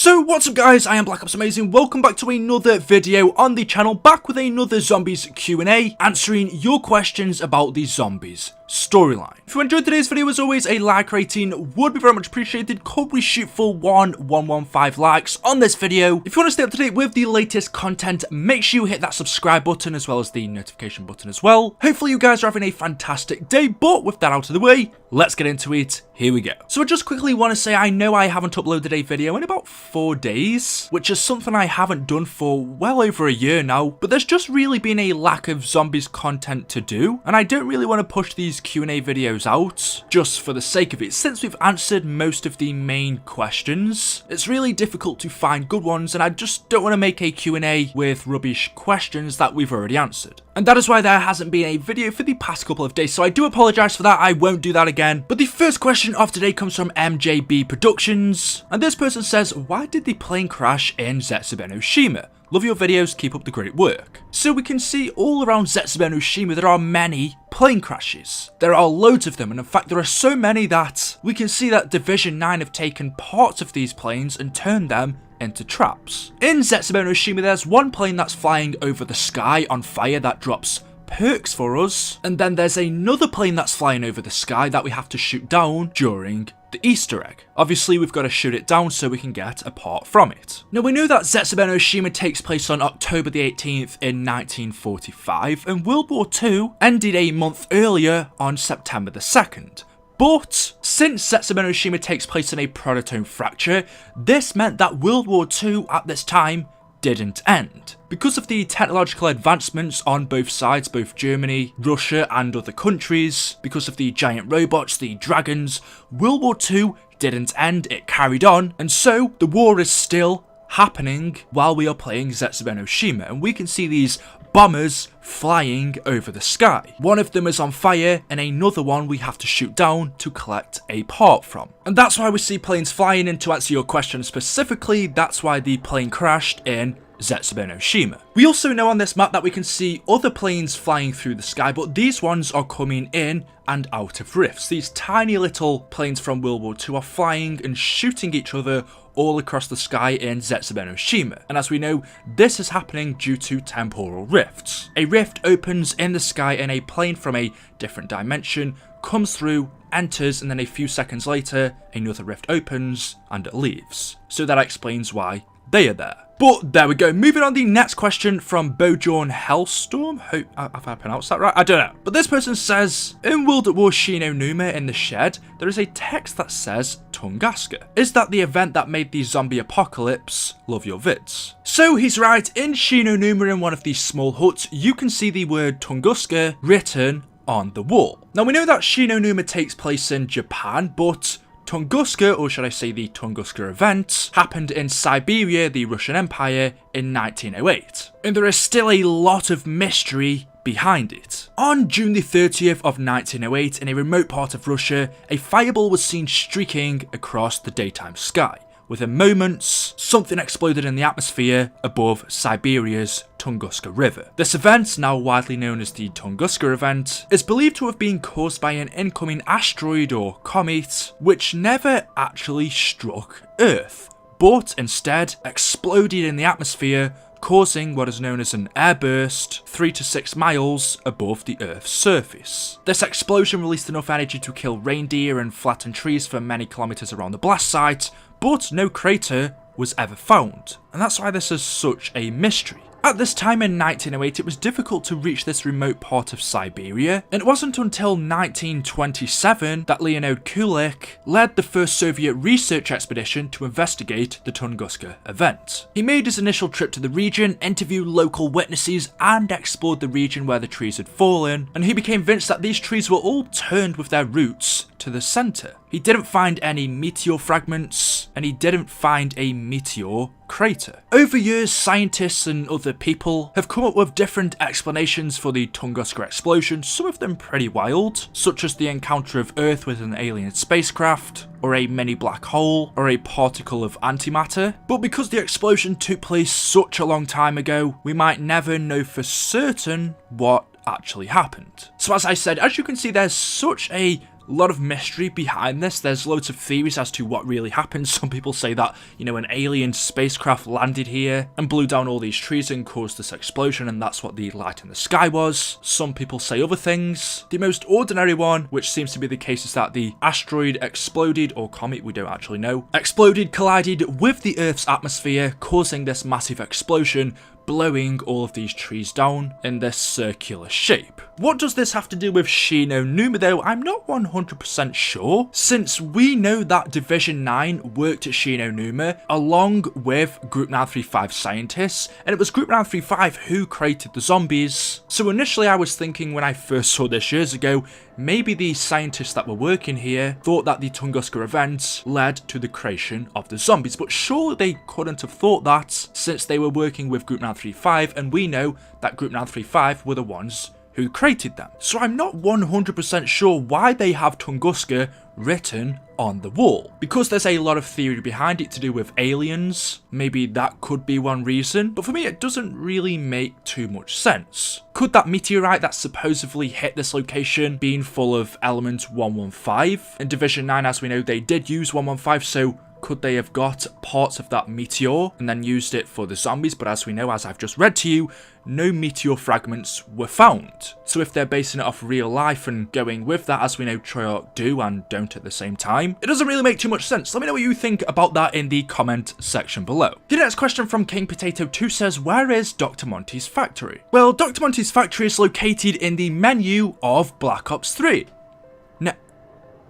So what's up guys, I am BlackOpsAmazing, welcome back to another video on the channel, back with another zombies Q&A, answering your questions about the zombies storyline. If you enjoyed today's video, as always, a like rating would be very much appreciated. Could we shoot for 115 likes on this video? If you want to stay up to date with the latest content, make sure you hit that subscribe button as well as the notification button as well. Hopefully you guys are having a fantastic day, but with that out of the way, let's get into it. Here we go. So I just quickly want to say I know I haven't uploaded a video in about 4 days, which is something I haven't done for well over a year now, but there's just really been a lack of zombies content to do, and I don't really want to push these Q&A videos out just for the sake of it. Since we've answered most of the main questions, it's really difficult to find good ones, and I just don't want to make a Q&A with rubbish questions that we've already answered. And that is why there hasn't been a video for the past couple of days, so I do apologise for that. I won't do that again. But the first question of today comes from MJB Productions, and this person says, why did the plane crash in Zetsubenoshima? Love your videos, keep up the great work. So we can see all around Zetsubenoshima there are many plane crashes. There are loads of them, and in fact there are so many that we can see that Division 9 have taken parts of these planes and turned them into traps. In Zetsubenoshima there's one plane that's flying over the sky on fire that drops perks for us, and then there's another plane that's flying over the sky that we have to shoot down during the Easter egg. Obviously we've got to shoot it down so we can get a part from it. Now we know that Zetsubenoshima takes place on October the 18th in 1945, and World War II ended a month earlier on September the 2nd. But since Zetsubenoshima takes place in a prototype fracture, this meant that World War II at this time didn't end. Because of the technological advancements on both sides, both Germany, Russia and other countries, because of the giant robots, the dragons, World War II didn't end, it carried on, and so the war is still happening while we are playing Zetsubenoshima, and we can see these bombers flying over the sky. One of them is on fire and another one we have to shoot down to collect a part from. And that's why we see planes flying, and to answer your question specifically, that's why the plane crashed in Zetsubenoshima. We also know on this map that we can see other planes flying through the sky, but these ones are coming in and out of rifts. These tiny little planes from World War II are flying and shooting each other all across the sky in Zetsubenoshima, and as we know, this is happening due to temporal rifts. A rift opens in the sky and a plane from a different dimension comes through, enters, and then a few seconds later another rift opens and it leaves. So that explains why they are there. But there we go. Moving on, the next question from Bojawn Hellstorm. Hope have I pronounced that right? I don't know. But this person says, in World at War Shinonuma in the shed, there is a text that says Tunguska. Is that the event that made the zombie apocalypse? Love your vids. So he's right. In Shinonuma, in one of these small huts, you can see the word Tunguska written on the wall. Now we know that Shinonuma takes place in Japan, but Tunguska, or should I say the Tunguska Event, happened in Siberia, the Russian Empire, in 1908. And there is still a lot of mystery behind it. On June the 30th of 1908, in a remote part of Russia, a fireball was seen streaking across the daytime sky. Within moments, something exploded in the atmosphere above Siberia's Tunguska River. This event, now widely known as the Tunguska Event, is believed to have been caused by an incoming asteroid or comet, which never actually struck Earth, but instead exploded in the atmosphere, causing what is known as an airburst 3 to 6 miles above the Earth's surface. This explosion released enough energy to kill reindeer and flatten trees for many kilometers around the blast site, but no crater was ever found, and that's why this is such a mystery. At this time in 1908, it was difficult to reach this remote part of Siberia, and it wasn't until 1927 that Leonid Kulik led the first Soviet research expedition to investigate the Tunguska event. He made his initial trip to the region, interviewed local witnesses, and explored the region where the trees had fallen, and he became convinced that these trees were all turned with their roots to the center. He didn't find any meteor fragments, and he didn't find a meteor crater. Over years, scientists and other people have come up with different explanations for the Tunguska explosion, some of them pretty wild, such as the encounter of Earth with an alien spacecraft, or a mini black hole, or a particle of antimatter. But because the explosion took place such a long time ago, we might never know for certain what actually happened. So as I said, as you can see, there's such a a lot of mystery behind this. There's loads of theories as to what really happened. Some people say that, you know, an alien spacecraft landed here and blew down all these trees and caused this explosion, and that's what the light in the sky was. Some people say other things. The most ordinary one, which seems to be the case, is that the asteroid exploded, or comet, we don't actually know, exploded, collided with the Earth's atmosphere, causing this massive explosion, blowing all of these trees down in this circular shape. What does this have to do with Shino Numa though? I'm not 100% sure, since we know that Division 9 worked at Shino Numa along with Group 935 scientists, and it was Group 935 who created the zombies. So initially I was thinking, when I first saw this years ago, maybe the scientists that were working here thought that the Tunguska Event led to the creation of the zombies, but surely they couldn't have thought that, since they were working with Group 935, and we know that Group 935 were the ones who created them. So I'm not 100% sure why they have Tunguska written on the wall, because there's a lot of theory behind it to do with aliens. Maybe that could be one reason, but for me it doesn't really make too much sense. Could that meteorite that supposedly hit this location being full of element 115? In Division 9, as we know, they did use 115, so could they have got parts of that meteor and then used it for the zombies? But as we know, as I've just read to you, no meteor fragments were found. So if they're basing it off real life and going with that, as we know Treyarch do and don't at the same time, it doesn't really make too much sense. Let me know what you think about that in the comment section below. The next question from King Potato 2 says, where is Dr. Montes' factory? Well, Dr. Montes' factory is located in the menu of Black Ops 3.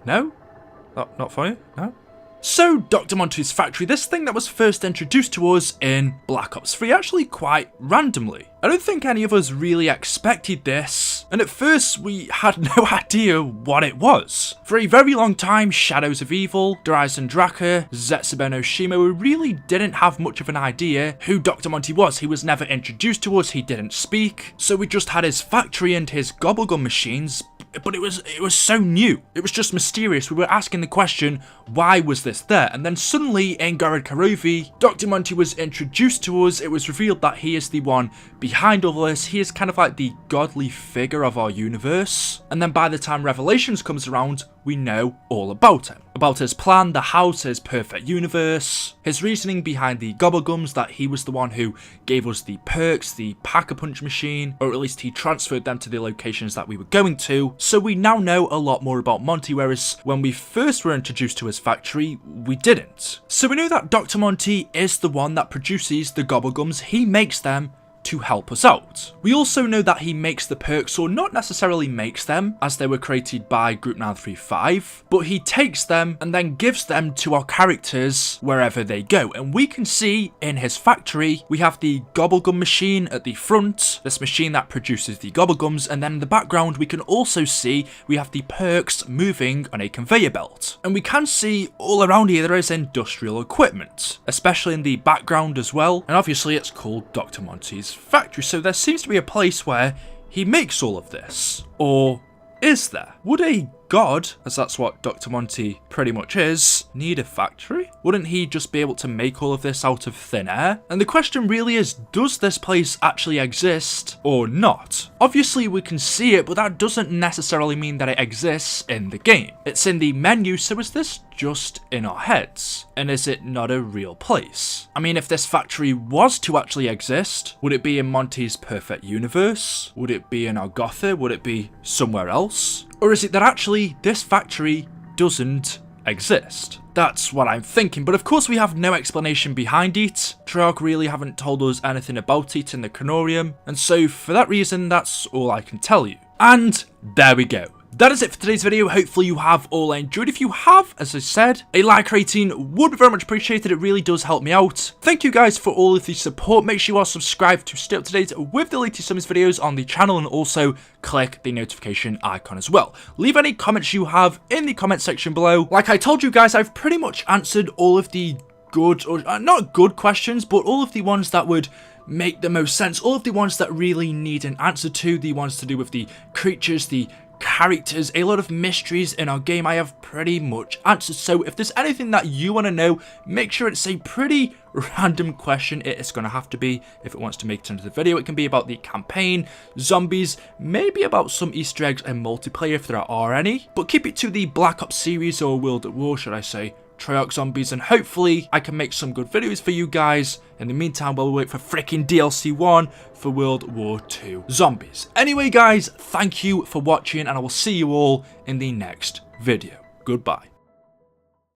No? Not for you? No? So, Dr. Montes' factory, this thing that was first introduced to us in Black Ops 3, actually quite randomly. I don't think any of us really expected this, and at first we had no idea what it was. For a very long time, Shadows of Evil, Dryzen Draka, Zetsuben Oshima, we really didn't have much of an idea who Dr. Monty was. He was never introduced to us, he didn't speak, so we just had his factory and his gobblegum machines, but it was so new. It was just mysterious. We were asking the question, why was this there? And then suddenly in Gorod Karovi, Dr. Monty was introduced to us. It was revealed that he is the one behind all this. He is kind of like the godly figure of our universe. And then by the time Revelations comes around, we know all about him. About his plan, the house, his perfect universe, his reasoning behind the gobblegums, that he was the one who gave us the perks, the pack-a-punch machine, or at least he transferred them to the locations that we were going to. So we now know a lot more about Monty, whereas when we first were introduced to his factory, we didn't. So we knew that Dr. Monty is the one that produces the gobblegums. He makes them to help us out. We also know that he makes the perks, or not necessarily makes them, as they were created by Group 935, but he takes them and then gives them to our characters wherever they go. And we can see in his factory, we have the gobblegum machine at the front, this machine that produces the gobblegums, and then in the background we can also see we have the perks moving on a conveyor belt. And we can see all around here there is industrial equipment, especially in the background as well, and obviously it's called Dr. Monty's factory, so there seems to be a place where he makes all of this. Or is there? Would a god, as that's what Dr. Monty pretty much is, need a factory? Wouldn't he just be able to make all of this out of thin air? And the question really is, does this place actually exist or not? Obviously we can see it, but that doesn't necessarily mean that it exists in the game. It's in the menu, so is this just in our heads? And is it not a real place? I mean, if this factory was to actually exist, would it be in Monty's perfect universe? Would it be in Argotha? Would it be somewhere else? Or is it that actually this factory doesn't exist? That's what I'm thinking, but of course we have no explanation behind it. Treyarch really haven't told us anything about it in the Canorium, and so for that reason, that's all I can tell you. And there we go. That is it for today's video. Hopefully you have all enjoyed. If you have, as I said, a like rating would be very much appreciated. It really does help me out. Thank you guys for all of the support. Make sure you are subscribed to stay up to date with the latest zombies videos on the channel, and also click the notification icon as well. Leave any comments you have in the comment section below. Like I told you guys, I've pretty much answered all of the good, or not good questions, but all of the ones that would make the most sense. All of the ones that really need an answer to, the ones to do with the creatures, the characters, a lot of mysteries in our game. I have pretty much answered. So if there's anything that you want to know, make sure it's a pretty random question. It is going to have to be, if it wants to make it into the video. It can be about the campaign, zombies, maybe about some Easter eggs and multiplayer if there are any. But keep it to the Black Ops series, or World at War should I say. Treyarch zombies, and hopefully I can make some good videos for you guys. In the meantime, while we wait for freaking DLC 1 for World War 2 zombies. Anyway guys, thank you for watching, and I will see you all in the next video. Goodbye.